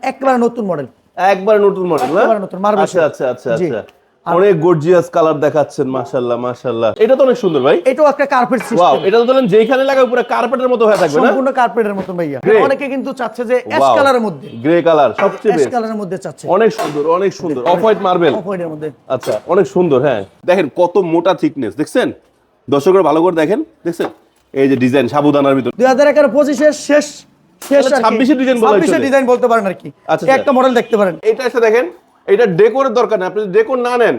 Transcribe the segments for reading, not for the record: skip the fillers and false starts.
একেবারে নতুন মডেল। একবারে নতুন মডেল না? একেবারে নতুন মার্বেল। আচ্ছা আচ্ছা আচ্ছা আচ্ছা। অনেক গর্জিয়াস কালার দেখাচ্ছেন, মাশাআল্লাহ মাশাআল্লাহ। এটা তো অনেক সুন্দর ভাই। এটাও একটা কার্পেট সিস্টেম। ওয়াও, এটা তো ধরেন যেখানে লাগাবে পুরো কার্পেটের মতো হয়ে থাকবে না? সম্পূর্ণ কার্পেটের মতো ভাইয়া। অনেকে কিন্তু চাচ্ছে যে অ্যাশ কালারের মধ্যে, গ্রে কালার সবচেয়ে অ্যাশ বেস্ট। কালারের মধ্যে চাচ্ছে। অনেক সুন্দর অনেক সুন্দর, অফ হোয়াইট মার্বেল। অফ হোয়াইটের মধ্যে। আচ্ছা, অনেক সুন্দর। হ্যাঁ, দেখেন কত মোটা থিকনেস, দেখছেন? দর্শকরা ভালো করে দেখেন, দেখছেন এই যে ডিজাইন সাবুদানার ভিতর 2011-25 এর শেষ 26 এর ডিজাইন বলা হয়। 26 এর ডিজাইন বলতে পারেন আর কি। আচ্ছা, একটা মডেল দেখতে পারেন। এটা এসে দেখেন, এটা ডেকোরের দরকার নেই, আপনি যদি ডেকোর না নেন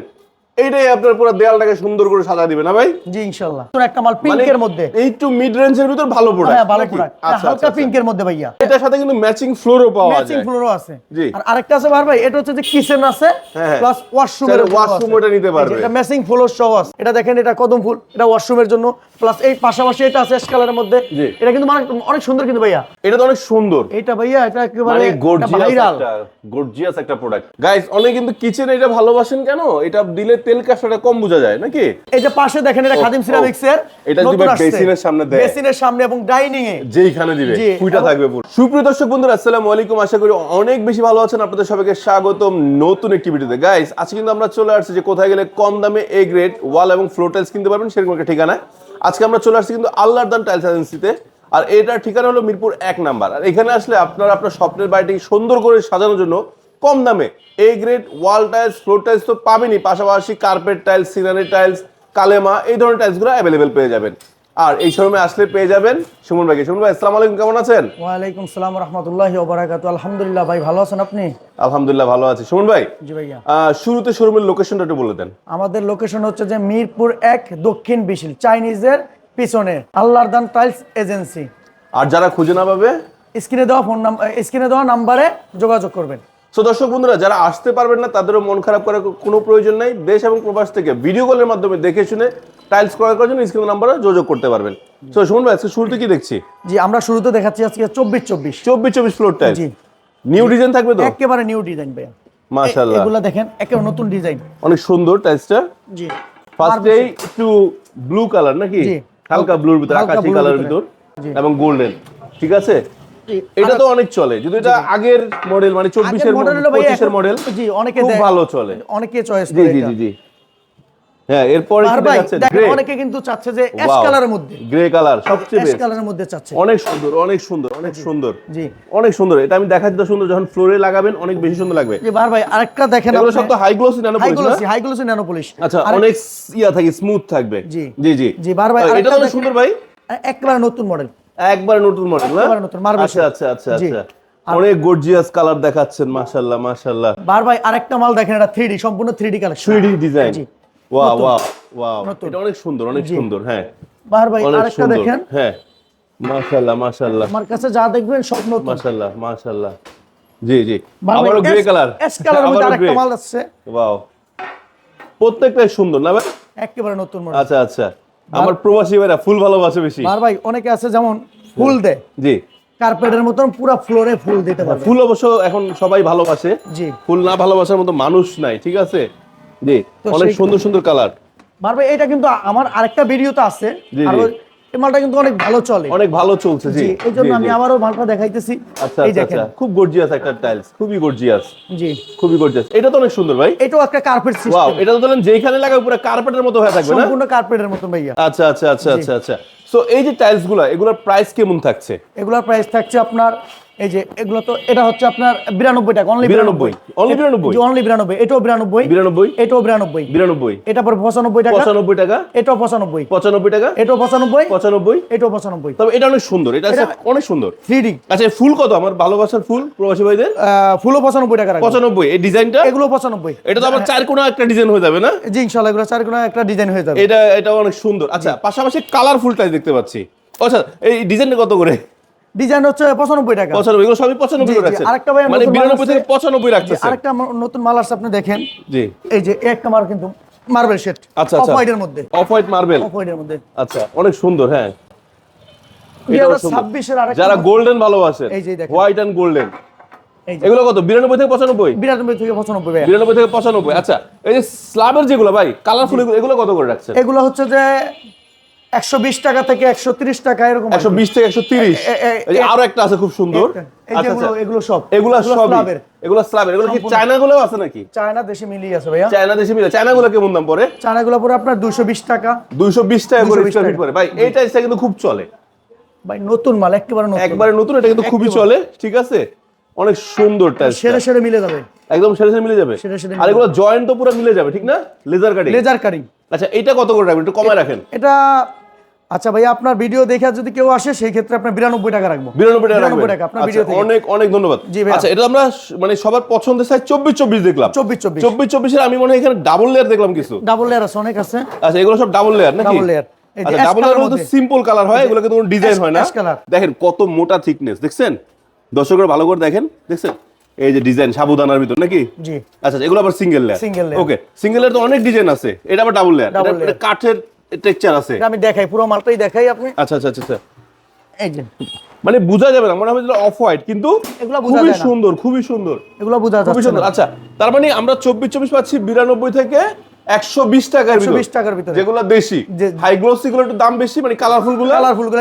এইটাই আপনার পুরো দেয়ালটাকে সুন্দর করে সাজা দিবে না ভাই? জি ইনশাআল্লাহ। তো একটা মাল পিঙ্কের মধ্যে, এই টু মিড রেঞ্জের ভিতর ভালো প্রোডাক্ট। হ্যাঁ ভালো প্রোডাক্ট, হালকা পিঙ্কের মধ্যে ভাইয়া। এটার সাথে কিন্তু ম্যাচিং ফ্লোরও পাওয়া যায়। ম্যাচিং ফ্লোরও আছে। জি। আর আরেকটা আছে ভাই, এটা হচ্ছে যে কিচেন আছে প্লাস ওয়াশরুমের, ওয়াশরুমটা নিতে পারবে। এটা ম্যাচিং ফ্লোর সহ আছে। এটা দেখেন, এটা কদম ফুল, এটা ওয়াশরুমের জন্য, প্লাস এই পাশাপাশি এটা আছে অ্যাশ কালারের মধ্যে। এটা কিন্তু মানে অনেক সুন্দর কিন্তু ভাইয়া। এটা তো অনেক সুন্দর। এটা ভাইয়া এটা একেবারে মানে গর্জিয়াস একটা প্রোডাক্ট। গাইস, অনেকে কিন্তু কিচেনে এটা ভালোবাসেন কেন? এটা দিলে তেল কাঁসাটা কম বোঝা যায় নাকি? এই যে পাশে দেখেন, এটা খাদিম সিরামিক্স এর। এটা যদি বেসিনের সামনে দেয়, বেসিনের সামনে এবং ডাইনিং এ যেইখানে দিবে ফুইটা থাকবে পুরো। সুপ্রিয় দর্শক বন্ধুরা, আসসালামু আলাইকুম। আশা করি অনেক বেশি ভালো আছেন। আপনাদের সবাইকে স্বাগতম নতুন একটি ভিডিওতে। গাইস, আজকে কিন্তু আমরা চলে আসছি যে কোথায় গেলে কম দামে এ গ্রেড ওয়াল এবং ফ্লোর টাইলস কিনতে পারবেন সেরকম একটা ঠিকানা। আজকে আমরা চলে আসছি কিন্তু আল্লাহর দান টাইলস এজেন্সিতে। আর এটার ঠিকানা হলো মিরপুর 1 নাম্বার। আর এখানে আসলে আপনার স্বপ্নের বাড়িটিকে সুন্দর করে সাজানোর জন্য কম দামে A grade wall tiles floor tiles তো পাবেনই, পাশাপাশি কার্পেট টাইলস, সিনারি টাইলস, কালেমা, এই ধরনের টাইলসগুলো অ্যাভেলেবেল পেয়ে যাবেন। আর এই শোরুমে আসলে পেয়ে যাবেন সুমন ভাইকে। সুমন ভাই, আসসালামু আলাইকুম, কেমন আছেন? ওয়ালাইকুম আসসালাম ওয়া রাহমাতুল্লাহি ওয়া বারাকাতুহু। আলহামদুলিল্লাহ ভাই, ভালো আছেন আপনি? আলহামদুলিল্লাহ ভালো আছি। সুমন ভাই, জি ভাইয়া, শুরুতে শোরুমের লোকেশনটা একটু বলে দেন। আমাদের লোকেশন হচ্ছে যে মিরপুর 1 দক্ষিণ বিশিল চাইনিজের পিছনে আল্লাহর দান টাইলস এজেন্সি। আর যারা খুঁজে না পাবে, স্ক্রিনে দেওয়া নাম্বারে যোগাযোগ করবেন। সো দর্শক বন্ধুরা, যারা আসতে পারবেন না তাদেরও মন খারাপ করার কোনো প্রয়োজন নাই। দেশ এবং প্রবাস থেকে ভিডিও কলের মাধ্যমে দেখে শুনে টাইলস ক্রয় করার জন্য স্ক্রিন নাম্বারে যোগাযোগ করতে পারবেন। সো সুমন ভাই, আজকে শুরুতে কি দেখছি? জি, আমরা শুরুতে দেখাচ্ছি আজকে 24 ফ্লোর টাইলস। জি, নিউ ডিজাইন থাকবে তো? একেবারে নিউ ডিজাইন ভাইয়া, মাশাআল্লাহ। এগুলা দেখেন, একেবারে নতুন ডিজাইন, অনেক সুন্দর টাইলসটা। জি, ফার্স্টেই একটু ব্লু কালার নাকি? জি, হালকা ব্লুর ভিতর, আকাশী কালারের ভিতর এবং গোল্ডেন। ঠিক আছে, এটা তো অনেক চলে। যদি এটা আগের মডেল মানে 24 এর মডেল, 25 এর মডেল, জি, অনেকে খুব ভালো চলে, অনেকে চয়েস জি করে জি এটা। জি জি। হ্যাঁ, এরপরে কি দেখাচ্ছে? দেখেন, অনেকে কিন্তু চাচ্ছে যে অ্যাশ কালারের মধ্যে, গ্রে কালার সবচেয়ে অ্যাশ বেস্ট। কালারের মধ্যে চাচ্ছে। অনেক সুন্দর অনেক সুন্দর অনেক সুন্দর, জি, অনেক সুন্দর। এটা আমি দেখাচ্ছি তো সুন্দর, যখন ফ্লোরে লাগাবেন অনেক বেশি সুন্দর লাগবে। জি ভাই, আরেকটা দেখেন, এগুলো সব তো হাই গ্লোসি ন্যানো পলিশ না? High glossy nano polish. আচ্ছা, অনেক ইয়া থাকে, স্মুথ থাকবে। জি জি জি জি ভাই, এটা তো সুন্দর ভাই, একেবারে নতুন মডেল, একবার নতুন মডেল না? একেবারে নতুন মার্বেল। আচ্ছা আচ্ছা আচ্ছা আচ্ছা। অনেক গর্জিয়াস কালার দেখাচ্ছেন, মাশাআল্লাহ মাশাআল্লাহ। ভাই, আরেকটা মাল দেখেন, এটা 3D, সম্পূর্ণ 3D কালেকশন, 3D ডিজাইন। জি, ওয়াও ওয়াও ওয়াও, এটা অনেক সুন্দর অনেক সুন্দর। হ্যাঁ ভাই, আরেকটা দেখেন। হ্যাঁ, মাশাআল্লাহ মাশাআল্লাহ। আমার কাছে যা দেখবেন সব নতুন, মাশাআল্লাহ মাশাআল্লাহ। জি জি, আবারো গ্রে কালার, অ্যাশ কালারের মধ্যে আরেকটা মাল আছে। ওয়াও, প্রত্যেকটাই সুন্দর না ভাই? একেবারে নতুন মডেল। আচ্ছা আচ্ছা। আমার প্রবাসী ভাইরা ফুল ভালোবাসে বেশি। ভাই, অনেকে আছে যেমন ফুল দেয়, জি, কার্পেটের মতন পুরো ফ্লোরে ফুল দিতে পারবে। ফুল অবশ্য এখন সবাই ভালোবাসে, জি, ফুল না ভালোবাসার মতো মানুষ নাই। ঠিক আছে, জি, অনেক সুন্দর সুন্দর কালার। ভাই, এটা কিন্তু আমার আরেকটা ভিডিওতে আছে, আর এই মালটা কিন্তু অনেক ভালো চলে, অনেক ভালো চলছে। জি, এই জন্য আমি আবারও মালটা দেখাইতেছি। আচ্ছা এই আচ্ছা দেখেন, আচ্ছা, খুব গর্জিয়াস একটা টাইলস, খুবই গর্জিয়াস। জি, খুবই গর্জিয়াস। এটা তো অনেক সুন্দর ভাই। এটাও একটা কার্পেট সিস্টেম। ওয়াও, এটা তো ধরেন যেখানে লাগাবে পুরো কার্পেটের মতো হয়ে থাকবে না? সম্পূর্ণ কার্পেটের মতো ভাইয়া। আচ্ছা আচ্ছা আচ্ছা আচ্ছা আচ্ছা। সো এই যে টাইলসগুলো, এগুলোর প্রাইস কেমন থাকছে? এগুলোর প্রাইস থাকছে আপনার, এই যে এগুলো তো, এটা হচ্ছে আপনার 92 টাকা, অনলি 92, অনলি 92, জি অনলি 92, এটাও 92, 92, এটাও 92, 92, এটা পর 95 টাকা, 95 টাকা, এটাও 95, 95 টাকা, এটাও 95, 95, এটাও 95। তবে এটা অনেক সুন্দর, এটা অনেক সুন্দর 3D। আচ্ছা, ফুল কত? আমার ভালোবাসার ফুল প্রবাসী ভাইদের ফুলও 95 টাকা রাখবেন। 95, এই ডিজাইনটা এগুলো 95। এটা তো আবার চার কোণা একটা ডিজাইন হয়ে যাবে না? জি ইনশাআল্লাহ, এগুলো চার কোণা একটা ডিজাইন হয়ে যাবে। এটা অনেক সুন্দর। আচ্ছা, পাশাপাশি কালারফুল টাইলস দেখতে পাচ্ছি। আচ্ছা, এই ডিজাইনটা কত করে? ডিজাইন হচ্ছে 95 টাকা। 95, এগুলো সবই 95 করে রাখছেন? আরেকটা ভাই, মানে 92 থেকে 95 রাখতেছেন? আরেকটা নতুন মাল আসছে, আপনি দেখেন। জি, এই যে একটা মাল কিন্তু মার্বেল শেড, আচ্ছা অফ আচ্ছা, হোয়াইটের মধ্যে, অফ হোয়াইট মার্বেল, অফ হোয়াইটের মধ্যে। আচ্ছা, অনেক সুন্দর। হ্যাঁ, 2026 এর আরেকটা, যারা গোল্ডেন ভালোবাসেন, এই যে দেখেন, হোয়াইট এন্ড গোল্ডেন, এই যে এগুলো কত? 92 থেকে 95? 92 থেকে 95 ভাই। 92 থেকে 95। আচ্ছা, এই যে স্ল্যাবের যেগুলো ভাই কালারফুল, এগুলো কত করে রাখছেন? এগুলো হচ্ছে যে 120 টাকা থেকে 130 টাকা এরকম 120 থেকে 130। এই যে আরো একটা আছে খুব সুন্দর। এই যে এগুলো সব এগুলো স্লাবের। এগুলো কি চায়না গুলোও আছে নাকি? চায়না দেশে মিলিয়ে আছে ভাইয়া। চায়না দেশে মিলে। চায়না গুলো কেমন দাম পড়ে? চায়না গুলো পড়ে আপনার 220 টাকা। 220 টাকা করে স্কয়ার ফিট পড়ে। ভাই এই টাইলসটা কিন্তু খুব চলে ভাই, নতুন মাল, একেবারে নতুন। এটা কিন্তু খুবই চলে, ঠিক আছে, অনেক সুন্দর টাইলস, সেরে মিলে যাবে, একদম সেরে মিলে যাবে। আর এগুলো জয়েন্ট তো পুরো মিলে যাবে, ঠিক না? Laser cutting. আচ্ছা, এটা কত করে রাখবেন? একটু কমায় রাখেন এটা। আচ্ছা ভাইয়া, আপনার ভিডিও দেখে যদি কেউ আসে সেই ক্ষেত্রে আপনার 92 টাকা রাখবো। 92 টাকা রাখবেন। আপনার ভিডিও থেকে অনেক অনেক ধন্যবাদ। আচ্ছা, এটা আমরা মানে সবার পছন্দের সাইজ 24 দেখলাম। 24 এর আমি মনে হয় এখানে ডাবল লেয়ার দেখলাম কিছু। ডাবল লেয়ার আছে, অনেক আছে। আচ্ছা, এগুলো সব ডাবল লেয়ার নাকি? Double layer. আচ্ছা, ডাবল লেয়ার মধ্যে সিম্পল কালার হয়, এগুলো কিন্তু কোনো ডিজাইন হয় না। দেখেন কত মোটা থিকনেস, দেখছেন? দর্শকরা ভালো করে দেখেন, দেখছেন এই যে ডিজাইন সাবুদানার ভিতর নাকি? জি। আচ্ছা, এগুলো আবার সিঙ্গেল লেয়ার। ওকে, সিঙ্গেল লেয়ার তো অনেক ডিজাইন আছে, এটা আবার ডাবল লেয়ার। এটা কাঠের টেক্সচার আছে। আমি দেখাই, পুরো মালটাই দেখাই আপনি। আচ্ছা আচ্ছা আচ্ছা, এই যে মানে বোঝা যাবে না, মনে হবে অফ হোয়াইট, কিন্তু খুবই সুন্দর, খুবই সুন্দর, এগুলো বোঝা যাচ্ছে, খুবই সুন্দর। আচ্ছা, তার মানে আমরা 24 পাচ্ছি 92 থেকে 120 টাকার ভিতরে, যেগুলো দেশি হাই গ্লোসি গুলো একটু দাম বেশি, মানে কালারফুল গুলো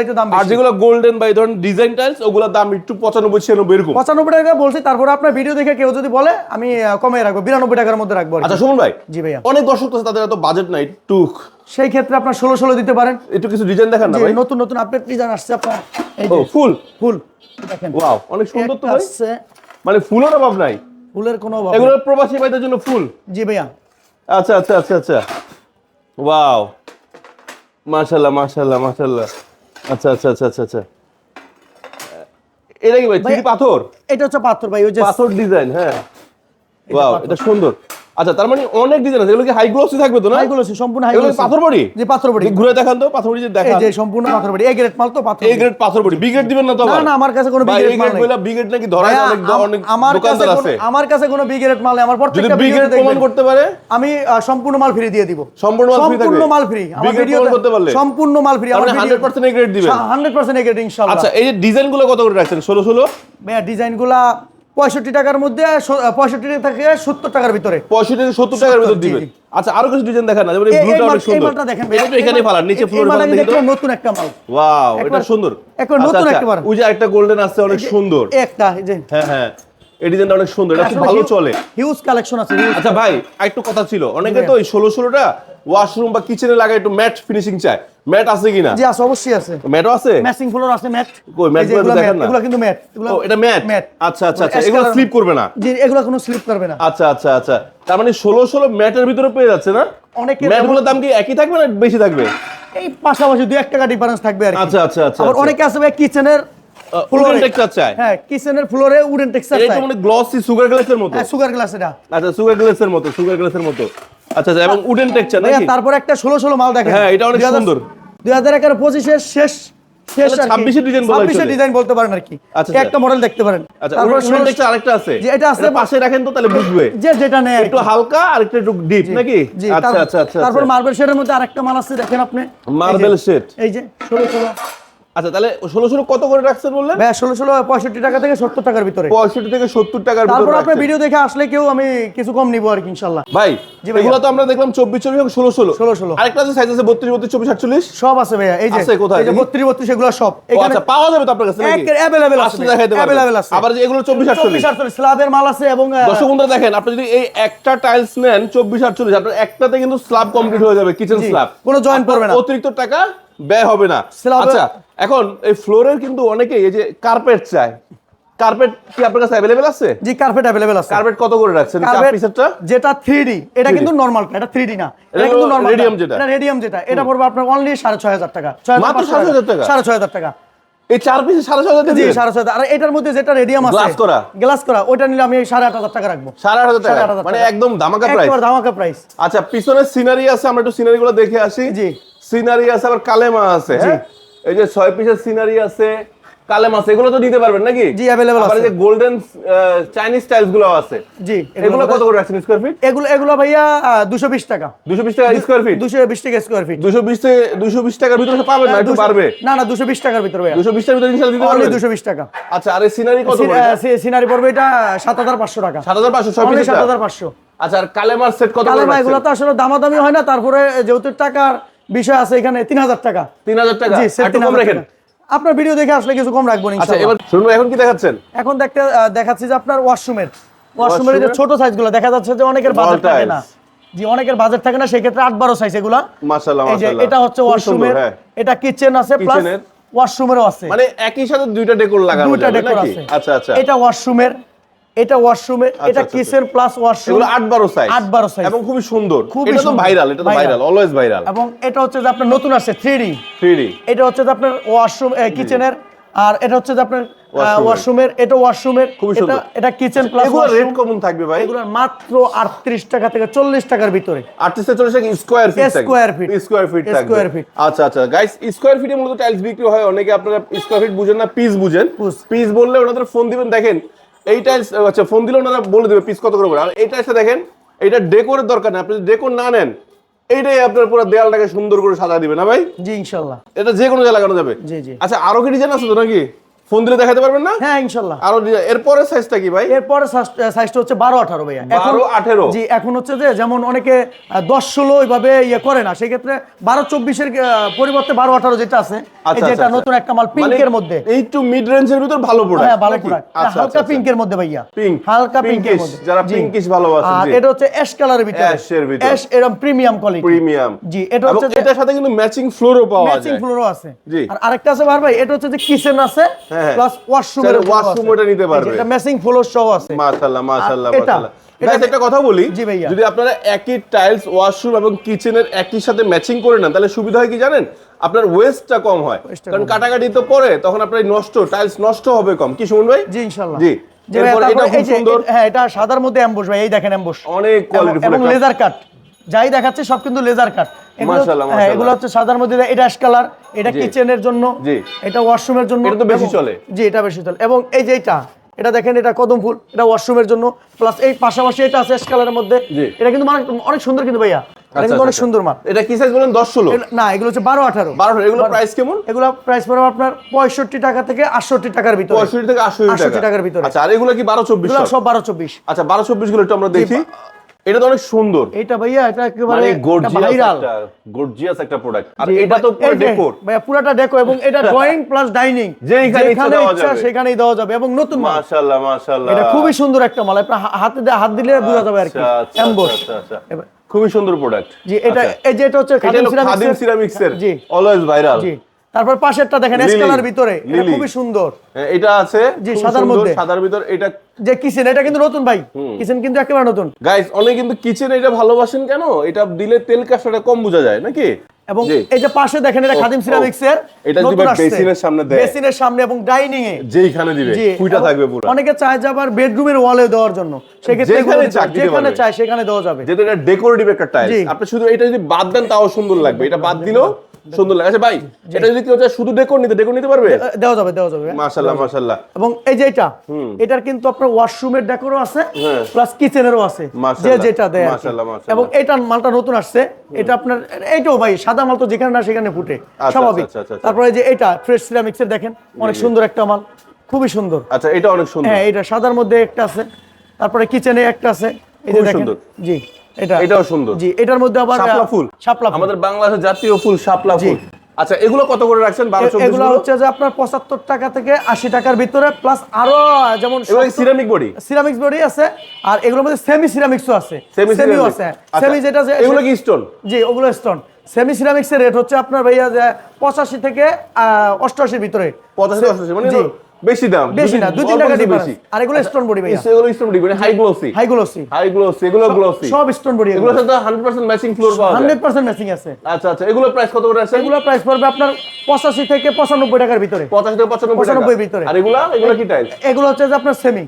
একটু দাম বেশি। আর যেগুলো গোল্ডেন বা এই ধরনের ডিজাইন টাইলস, ওগুলোর দাম একটু 95-96 এরকম। 95 টাকা বলছি, তারপরে আপনার ভিডিও দেখে কেউ যদি বলে আমি কমিয়ে রাখবো, 92 টাকার মধ্যে রাখবো। আচ্ছা সুমন ভাই। জি ভাইয়া। অনেক দর্শক আছে, তাদের এত বাজেট নাই, একটু সেই ক্ষেত্রে আপনার 16 দিতে পারেন। একটু কিছু ডিজাইন দেখান না ভাই। নতুন আপডেট ডিজাইন আসছে আপনার। এই যে ফুল দেখেন, ওয়াও, অনেক সুন্দর তো ভাই। মানে ফুলের অভাব নাই, ফুলের কোনো অভাব। এগুলো প্রবাসী ভাইদের জন্য ফুল। জি ভাইয়া। আচ্ছা আচ্ছা আচ্ছা আচ্ছা, ওয়াও, মাশাআল্লাহ মাশাআল্লাহ মাশাআল্লাহ। আচ্ছা আচ্ছা আচ্ছা আচ্ছা আচ্ছা, এটা কি ভাই? পাথর? এটা হচ্ছে পাথর ভাই, ওই যে পাথর ডিজাইন। হ্যাঁ, ওয়াও, এটা সুন্দর। আচ্ছা, তার মানে অনেক ডিজাইন আছে। এগুলো কি হাই গ্লোসি থাকবে তো না? হাই গ্লোসি, সম্পূর্ণ হাই গ্লোসি। পাথর বডি? জি, পাথর বডি। ঘুরে দেখান তো পাথর বডি, যে দেখান। এই যে সম্পূর্ণ পাথর বডি, এ গ্রেড মাল তো পাথর। এ গ্রেড পাথর বডি। বি গ্রেড দিবেন না তো? না, আমার কাছে কোনো বি গ্রেড মাল নেই। বইলা বি গ্রেড নাকি ধরায় অনেক দোকানদার আছে। আমার কাছে কোনো বি গ্রেড মাল নেই। আমার প্রত্যেকটা যদি বি গ্রেড প্রমাণ করতে পারে, আমি সম্পূর্ণ মাল ফ্রি দিয়ে দিব। সম্পূর্ণ মাল ফ্রি? আমার ভিডিও করতে পারলে সম্পূর্ণ মাল ফ্রি। আমার 100% এ গ্রেড দিবেন? 100% এ গ্রেড ইনশাআল্লাহ। আচ্ছা, এই যে ডিজাইনগুলো কত করে রাখছেন? 16 ভাইয়া, ডিজাইনগুলো 65 টাকার মধ্যে, 65 থেকে 70 টাকার ভিতরে। 65 থেকে 70 টাকার ভিতর দিবেন। আচ্ছা, আরো কিছু ডিজাইন দেখান না, যেমন এই ব্লুটা অনেক সুন্দর। এইটা দেখেন, এটা তো এখানেই ফালান, নিচে ফ্লোরে ফালান দেখি তো। নতুন একটা মাল। ওয়াও, এটা সুন্দর। একবার নতুন একটা মাল। ওই যে একটা গোল্ডেন আছে, অনেক সুন্দর একটা। এই যে হ্যাঁ হ্যাঁ, এই ডিজাইনটা অনেক সুন্দর, এটা খুব ভালো চলে। হিউজ কালেকশন আছে। আচ্ছা ভাই, আরেকটু কথা ছিল, অনেকে তো এই 16টা ওয়াশরুম বা কিচেনে লাগায় একটু ম্যাট ফিনিশিং চায়। ম্যাট আছে কিনা? জি আছে, অবশ্যই আছে। ম্যাটও আছে? ম্যাচিং ফ্লোর আছে, ম্যাট। কই ম্যাটগুলো দেখেন না? এগুলো কিন্তু ম্যাট। ও, এটা ম্যাট। আচ্ছা আচ্ছা আচ্ছা, এগুলো স্লিপ করবে না? জি, এগুলো কোনো স্লিপ করবে না। আচ্ছা আচ্ছা আচ্ছা, তার মানে 16 ম্যাটের ভিতরে পেয়ে যাচ্ছে না? অনেক ম্যাটগুলোর দাম কি একই থাকবে না বেশি থাকবে? এই পাশাপাশি 2-1 টাকা ডিফারেন্স থাকবে আর কি। আচ্ছা আচ্ছা আচ্ছা। আবার অনেকে আছে ভাই কিচেনের উডেন টেক্সচার চায়। হ্যাঁ, কিচেনের ফ্লোরে উডেন টেক্সচার চায়। এটা মানে গ্লসি সুগার গ্লাসের মতো? হ্যাঁ, সুগার গ্লাস এটা। আচ্ছা, সুগার গ্লাসের মতো, সুগার গ্লাসের মতো। আচ্ছা আচ্ছা, এবং উডেন টেক্সচার নাকি? তারপর একটা 16 মাল দেখেন। হ্যাঁ, এটা অনেক সুন্দর। 2025 এর শেষ 26 ডিজাইন বলা হয়েছে। 26 ডিজাইন বলতে পারেন আর কি। একটা মডেল দেখতে পারেন। আচ্ছা, তারপর উডেন টেক্সচার আরেকটা আছে। যে এটা আছে, পাশে রাখেন তো, তাহলে বুঝবে যে যেটা নেয় একটু হালকা আর একটু ডিপ নাকি? আচ্ছা আচ্ছা আচ্ছা। তারপর মার্বেল শেডের মধ্যে আরেকটা মাল আছে, দেখেন আপনি। মার্বেল শেড, এই যে 16। আচ্ছা, তাহলে 16 কত করে রাখছেন বললেন? ভাই 16 65 টাকা থেকে 70 টাকার ভিতরে। 65 থেকে 70 টাকার ভিতরে। তারপর আপনি ভিডিও দেখে আসলে কেউ আমি কিছু কম নিব আর কি ইনশাআল্লাহ। ভাই, এগুলো তো আমরা দেখলাম 24 এবং 16। আরেকটা আছে সাইজ আছে 32 32 24 48 সব আছে ভাইয়া। এই যে আছে কোথায়? এই যে 32 32 এগুলো সব এখানে। আচ্ছা, পাওয়া যাবে তো আপনার কাছে নাকি? अवेलेबल আছে, अवेलेबल আছে। আবার যে এগুলো 24 48 স্ল্যাবের মাল আছে। এবং দর্শক বন্ধুরা দেখেন, আপনি যদি এই একটা টাইলস নেন 24 48, আপনার একটাতে কিন্তু স্ল্যাব কমপ্লিট হয়ে যাবে, কিচেন স্ল্যাব। কোনো জয়েন্ট পড়বে না, অতিরিক্ত টাকা ব্যয় হবে না। আচ্ছা, এখন এই ফ্লোরের কিন্তু অনেকেই এই যে কার্পেট চায়। কার্পেট কি আপনার কাছে अवेलेबल আছে? জি, কার্পেট अवेलेबल আছে। কার্পেট কত করে রাখছেন? 4 পিসেরটা যেটা 3D, এটা কিন্তু নরমালটা, এটা 3D না, এটা কিন্তু নরমাল রেডিয়াম যেটা। এটা রেডিয়াম যেটা, এটা পড়বে আপনার অনলি 6500 টাকা। মাত্র 6500 টাকা? 6500 টাকা। এই 4 পিসে 6500 টাকা? জি, 6500। আর এটার মধ্যে যেটা রেডিয়াম আছে, গ্লাস করা, ওটা নিলে আমি 8500 টাকা রাখবো। 8500 টাকা, মানে একদম ধামাকা প্রাইস। একবার ধামাকা প্রাইস। আচ্ছা, পিছনে সিনারি আছে, আমরা একটু সিনারিগুলো দেখে আসি। জি, সিনারি আছে, আবার কালেমা আছে। হ্যাঁ, এই যে 6 পিসের সিনারি আছে, কালেমা আছে, এগুলো তো দিতে পারবেন নাকি? জি, अवेलेबल আছে। আবার এই যে গোল্ডেন চাইনিজ টাইলস গুলো আছে। জি, এগুলো কত করে রাখছেন স্কয়ার ফিট? এগুলো ভাইয়া 220 টাকা। 220 টাকা স্কয়ার ফিট? 220 টাকা স্কয়ার ফিট। 220 টাকার ভিতরে পাবেন না, একটু পারবে? না না, 220 টাকার ভিতরে ভাইয়া। 220 টাকার ভিতরে ইনশাআল্লাহ দিতে পারবেন? 220 টাকা। আচ্ছা, আর এই সিনারি কত পড়বে? সিনারি পড়বে এটা 7500 টাকা। 7500 6 পিসের? 7500। আচ্ছা, আর কালেমার সেট কত করে? কালেমা এগুলো তো আসলে দামাদামি হয় না, তারপরে যেহেতু টাকার বিষয় আছে এখানে 3000 টাকা। 3000 টাকা জি, একটু কম রাখেন। আপনার ভিডিও দেখে আসলে কিছু কম রাখবো আচ্ছা ইনশাআল্লাহ। এবার শুনুন, এখন কি দেখাচ্ছেন? এখন দেখাচ্ছি যে আপনার ওয়াশরুমের যে ছোট সাইজগুলো দেখা যাচ্ছে যে অনেকের বাজেট থাকে না। জি, অনেকের বাজেট থাকে না, সেই ক্ষেত্রে 8-12 সাইজ এগুলা। মাশাআল্লাহ এই যে মাশাআল্লাহ, এটা হচ্ছে ওয়াশরুমের, এটা কিচেন আছে প্লাস কিচেনের ওয়াশরুমেরও আছে, মানে একই সাথে দুইটা ডেকোর লাগানো দুইটা যাবে ডেকোর নাকি? আছে। আচ্ছা আচ্ছা, এটা ওয়াশরুমের, এটা কিচেন প্লাস ওয়াশরুম, এগুলো 8-12 সাইজ, 8-12 সাইজ এবং খুবই সুন্দর। খুবই এটা তো সুন্দর। ভাইরাল, এটা তো ভাইরাল, অলওয়েজ ভাইরাল। এবং এটা হচ্ছে যে আপনার নতুন আসছে 3D। এটা হচ্ছে যে আপনার ওয়াশরুম কিচেনের, আর এটা হচ্ছে যে আপনার ওয়াশরুমের, এটা ওয়াশরুমের, এটা কিচেন প্লাস এগুলো রেট কেমন থাকবে ভাই? এগুলো মাত্র 38 টাকা থেকে 40 টাকার ভিতরে। 38 থেকে 40 টাকা স্কয়ার ফিট থাকবে। স্কয়ার ফিট থাকবে। Square feet. আচ্ছা আচ্ছা গাইস, স্কয়ার ফিটে মূলত টাইলস বিক্রি হয়। অনেকে আপনারা স্কয়ার ফিট বুঝেন না, পিস বুঝেন। পিস বললে ওনাদের ফোন দিবেন, দেখেন এই টাইলস, আচ্ছা ফোন দিলে ওনারা বলে দেবে পিস কত করে পড়ে। আর এই টাইলসটা দেখেন, এটা ডেকোরের দরকার নেই, আপনি যদি ডেকোর না নেন এইটাই আপনার পুরো দেয়ালটাকে সুন্দর করে সাজা দিবে না ভাই? জি ইনশাআল্লাহ, এটা যে কোনো জায়গায় লাগানো যাবে। জি জি। আচ্ছা আরো কি ডিজাইন আছে তো নাকি? ফোন দিলে দেখাতে পারবেন না? হ্যাঁ ইনশাআল্লাহ। আরো ডিজাইন। এরপরে সাইজটা কি ভাই? এরপরে সাইজটা হচ্ছে 12-18 ভাইয়া। 12-18? জি, এখন হচ্ছে যে যেমন অনেকে 10-16 এইভাবে করে না, সেই ক্ষেত্রে 12-24 এর পরিবর্তে 12-18 যেটা আছে, এই যে এটা নতুন একটা মাল পিঙ্কের মধ্যে, একটু মিড রেঞ্জের ভিতর ভালো প্রোডাক্ট। হ্যাঁ ভালো প্রোডাক্ট, হালকা পিঙ্কের মধ্যে ভাইয়া, পিঙ্ক, হালকা পিঙ্কের মধ্যে, যারা পিঙ্কিশ ভালোবাসেন। আর এটা হচ্ছে অ্যাশ কালারের ভিতরে, অ্যাশ এরকম প্রিমিয়াম কোয়ালিটি, প্রিমিয়াম। জি, এটা হচ্ছে যে এটার সাথে কিন্তু ম্যাচিং ফ্লোরও পাওয়া যায়, ম্যাচিং ফ্লোরও আছে। জি। আর আরেকটা আছে ভাই, এটা হচ্ছে যে কিচেন আছে প্লাস ওয়াশরুমের, ওয়াশরুম ওটা নিতে পারবে, এটা ম্যাচিং ফ্লোর সহ আছে। মাশাআল্লাহ মাশাআল্লাহ মাশাআল্লাহ। গাইস একটা কথা বলি, যদি আপনারা একই টাইলস ওয়াশরুম এবং কিচেনের একই সাথে ম্যাচিং করে নেন তাহলে সুবিধা হয় কি জানেন? আপনার ওয়েস্টটা কম হয়, কারণ কাটাকাটি তো পরে তখন আপনার টাইলস নষ্ট হবে কম। কি শুনুন ভাই? জি ইনশাআল্লাহ। জি। এরপর এটা খুব সুন্দর। হ্যাঁ, এটা সাদার মধ্যে এমবোস ভাই, এই দেখেন এমবোস, অনেক কোয়ালিটিফুল এবং লেজার কাট, যাই দেখাচ্ছে সব কিন্তু লেজার কাট। মাশাআল্লাহ হ্যাঁ, এগুলো হচ্ছে সাদার মধ্যে, এটা অ্যাশ কালার, এটা কিচেনের জন্য, জি, এটা ওয়াশরুমের জন্য, এটা তো বেশি চলে। জি, এটা বেশি চলে। এবং এই যে এটা দেখেন, এটা কদম ফুল, এটা ওয়াশরুমের জন্য, প্লাস এই পাশাপাশি এটা আছে অ্যাশ কালারের মধ্যে। এটা কিন্তু অনেক সুন্দর কিন্তু ভাইয়া, এটা কিন্তু অনেক সুন্দর মাল। এটা কি সাইজ বলেন? 10-16? না, এগুলো হচ্ছে 12-18। 12। এগুলো প্রাইস কেমন? এগুলো প্রাইস পড়বে আপনার 65 টাকা থেকে 68 টাকার ভিতরে। 65 থেকে 80 টাকার ভিতরে। আচ্ছা, আর এগুলো কি 12-24? এগুলো সব 12-24। আচ্ছা 12-24 গুলো একটু আমরা দেখি। এটা তো অনেক সুন্দর। এটা ভাইয়া, এটা একেবারে গর্জিয়াস একটা প্রোডাক্ট। আর এটা তো পুরো ডেকোর ভাইয়া, পুরোটা ডেকো, এবং এটা ড্রয়িং প্লাস ডাইনিং, যেখানে ইচ্ছা সেখানেই দেওয়া যাবে, এবং নতুন মাল। মাশাআল্লাহ মাশাআল্লাহ, এটা খুবই সুন্দর একটা মাল, আপনি হাত দিলে বোঝা যাবে আর কি, এমবোস। খুবই সুন্দর প্রোডাক্ট। জি, এটা এই যে এটা হচ্ছে খাদিম সিরামিক্সের, জি, অলওয়েজ ভাইরাল। জি। তারপর পাশেরটা দেখেন অ্যাশ কালার ভিতরে, এটা খুবই সুন্দর। এটা আছে জি, সাদার মধ্যে, সাদার ভিতর। এটা যে কিচেন, এটা কিন্তু নতুন ভাই, কিচেন কিন্তু একেবারে নতুন। গাইস, অনেক কিন্তু কিচেন এটা ভালোবাসেন কেন? এটা দিলে তেল কাজটা কম বোঝা যায় নাকি? এবং এই যে পাশে দেখেন, এটা খাদিম সিরামিক্সের, এটা দিবে বেসিনের সামনে দেয়, বেসিনের সামনে এবং ডাইনিং এ যেইখানে দিবে ফুটা থাকবে পুরো। অনেকে চায় যে আবার বেডরুমের ওয়ালে দেওয়ার জন্য, সেক্ষেত্রে যেখানে চায় সেখানে দেওয়া যাবে, যেটা এটা ডেকোরেটিভ একটা টাইলস। আপনি শুধু এটা যদি বাদ দেন তাও সুন্দর লাগবে, এটা বাদ দিলেও সুন্দর লাগে। আচ্ছা ভাই, এটা যদি কেউ চায় শুধু ডেকোর নিতে পারবে? দেওয়া যাবে। মাশাআল্লাহ মাশাআল্লাহ। এবং এই যে এটার কিন্তু আপনার ওয়াশরুমের ডেকোরও আছে প্লাস কিচেনেরও আছে, যেটা দেয়। মাশাআল্লাহ মাশাআল্লাহ। এবং এটা মালটা নতুন আসছে, এটা আপনার এইটাও ভাই সাদা মাল তো যেখানে না সেখানে ফুটে, স্বাভাবিক। তারপরে যে এটা ফ্রেশ সিরামিক্সের দেখেন, অনেক সুন্দর একটা মাল, খুবই সুন্দর। আচ্ছা, এটা অনেক সুন্দর। হ্যাঁ, এটা সাদার মধ্যে একটা আছে, তারপরে কিচেনে একটা আছে, এই যে দেখেন। জি, এটাও সুন্দর। জি, এটার মধ্যে আবার শাপলা ফুল, আমাদের বাংলাদেশের জাতীয় ফুল শাপলা ফুল। আচ্ছা, এগুলো কত করে রাখছেন? 12-24 এগুলো হচ্ছে যে আপনার 75 টাকা থেকে 80 টাকার ভিতরে, প্লাস আরো যেমন সিরামিক বডি, সিরামিক্স বডি আছে, আর এগুলোর মধ্যে সেমি সিরামিক্সও আছে, সেমিও আছে। সেমি যেটা, এগুলো কি স্টোন? জি, ওগুলো স্টোন। সেমি সিরামিক্সের রেট হচ্ছে আপনার ভাইয়া যে 85 থেকে 88 ভিতরে। 85-88 মানে বেশি দাম, বেশি না, 2-3 টাকা ডিফারেন্স। আর এগুলো স্টোন বডি ভাইয়া, এগুলো স্টোন বডি মানে হাই গ্লোসি, এগুলো গ্লোসি, সব স্টোন বডি। এগুলো সাথে 100% ম্যাচিং ফ্লোর পাওয়া যায়, 100% ম্যাচিং আছে। আচ্ছা আচ্ছা, এগুলো প্রাইস কত করে আছে? এগুলো প্রাইস পড়বে আপনার 85 থেকে 95 টাকার ভিতরে, 85 থেকে 95 ভিতরে। আর এগুলো কি টাইলস? এগুলো হচ্ছে যে আপনার সেমি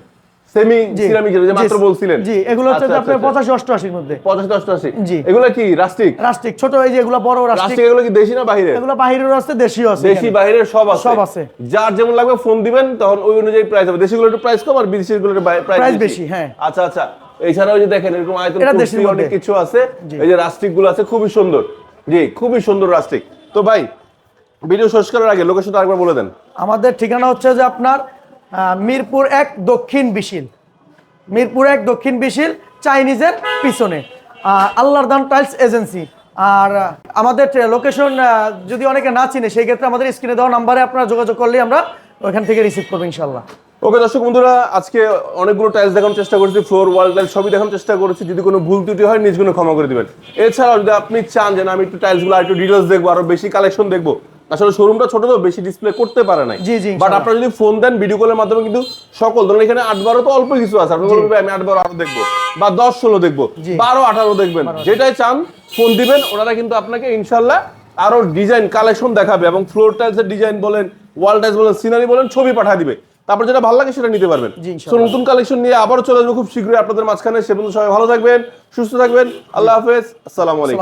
সিরামিক, যে মাত্র বলছিলেন। জি, এগুলো হচ্ছে যে আপনার 85-88 এর মধ্যে। 85-88। জি। এগুলো কি রাস্টিক? ছোট, এই যে এগুলো বড় রাস্টিক। এগুলো কি দেশি না বাইরের? এগুলো বাইরের আছে, দেশিও আছে। দেশি বাইরের সব আছে। যার যেমন লাগবে ফোন দিবেন, তখন ওই অনুযায়ী প্রাইস হবে। দেশিগুলো একটু প্রাইস কম, আর বিদেশিগুলোর প্রাইস বেশি। হ্যাঁ। আচ্ছা আচ্ছা, এছাড়াও যে দেখেন এরকম আয়তন কুর্সি অনেক কিছু আছে। এই যে রাস্টিক গুলো আছে, খুবই সুন্দর। জি, খুবই সুন্দর রাস্টিক। তো ভাই, ভিডিও শেষ করার আগে লোকেশনটা আরেকবার বলে দেন। আমাদের ঠিকানা হচ্ছে যে আপনার মিরপুর 1 দক্ষিণ বিশিল, মিরপুর 1 দক্ষিণ বিশিল, চাইনিজের পিছনে, আল্লাহর দান টাইলস এজেন্সি। আর আমাদের লোকেশন যদি অনেকে না চিনে সেই ক্ষেত্রে আমাদের স্ক্রিনে দেওয়া নাম্বারে আপনারা যোগাযোগ করলে আমরা ওইখান থেকে রিসিভ করবো ইনশাল্লাহ। ওকে দর্শক বন্ধুরা, আজকে অনেকগুলো টাইলস দেখানোর চেষ্টা করেছি, ফ্লোর ওয়াল টাইলস সবই দেখানোর চেষ্টা করেছি। যদি কোনো ভুল ত্রুটি হয় নিজগুলো ক্ষমা করে দিবেন। এছাড়াও যদি আপনি চান যে আমি একটু টাইলসগুলো আর একটু ডিটেলস দেখবো, আরো বেশি কালেকশন দেখবো, আসলে শোরুমটা ছোট তো বেশি ডিসপ্লে করতে পারে নাই, বাট আপনারা যদি ফোন দেন ভিডিও কলের মাধ্যমে কিন্তু সকল ধরুন এখানে 8-12 তো অল্প কিছু আছে, আপনি বলবেন আমি 8-12 আরো দেখবো বা 10-16 দেখবো, 12-18 দেখবেন, যেটাই চান ফোন দিবেন, ওনারা কিন্তু আপনাকে ইনশাল্লাহ আরো ডিজাইন কালেকশন দেখাবে এবং ফ্লোর টাইলসের ডিজাইন বলেন, ওয়াল টাইলস বলেন, সিনারি বলেন, ছবি পাঠিয়ে দিবে। তারপর যেটা ভালো লাগে সেটা নিতে পারবেন। তো নতুন কালেকশন নিয়ে আবারও চলে আসবো খুব শীঘ্রই আপনাদের মাঝখানে। সে পর্যন্ত সবাই ভালো থাকবেন, সুস্থ থাকবেন। আল্লাহ হাফেজ, আসসালামু আলাইকুম।